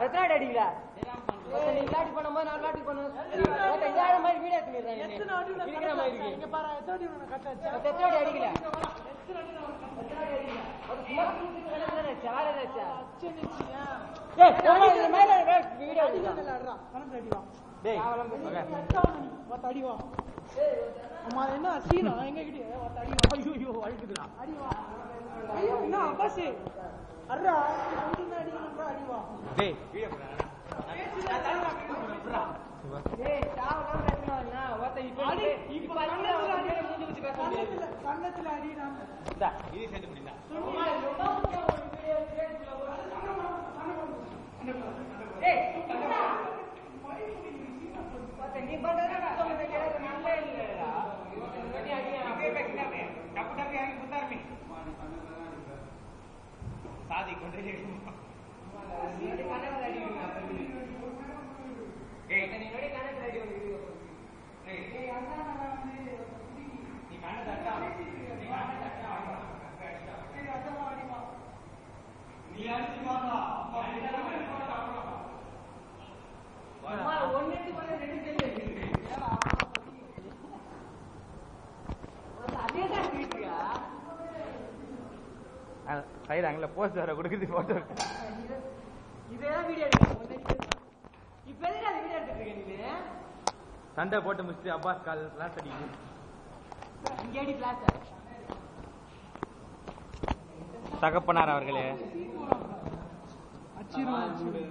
எத்தனை அடிக்கல நீ விளையாட்டு பண்ணும்போது நான் விளையாட்டு பண்ணுவேன் மாதிரி வீடியோ எத்தனை அடிக்கல என்ன சீனா எங்க கிட்ட அடிக்குதுடா ஐயோ என்ன பஸ் அர்ரா அடிவா டேய் வீடியோ டேய் சாவலாம் பேசணும்னா ஓட்ட இப்ப கண்ணத்துல அடி நான் டா இது சேர்ந்து முடிடா டேய் ஓட்ட நீ பண்றதா சொல்லுங்க கேக்குற நல்ல இல்லடா நீ அடி பேசினானே டப்பு டப்பு யாரி புத்தார்மி சாதி கொண்டே நீ கண்ணத்துல அடி ஏய் நீ நோடி கண்ணத்துல அடி வீடியோ ஏய் அண்ணா நான் நீ கண்ணத்துல அடி நீ கண்ணத்துல அடி ஏய் அத அடிமா நீ அடிச்சு வாடா அம்மா ஒண்ணேட்டு பண்ண ரெண்டு செல்ல ஏடா அதே தான் வீடியா சைடு அங்கல போஸ்ட் வர குடுக்குது போட்டோ இதெல்லாம் வீடியோ எடுக்க இப்ப எதுக்கு அது வீடியோ எடுத்துட்டு இருக்க நீ சண்டை போட்டு முடிச்சு அப்பாஸ் கால் கிளாஸ் அடிக்குது இங்க அடி கிளாஸ் தகப்பனார் அவர்களே அச்சிரு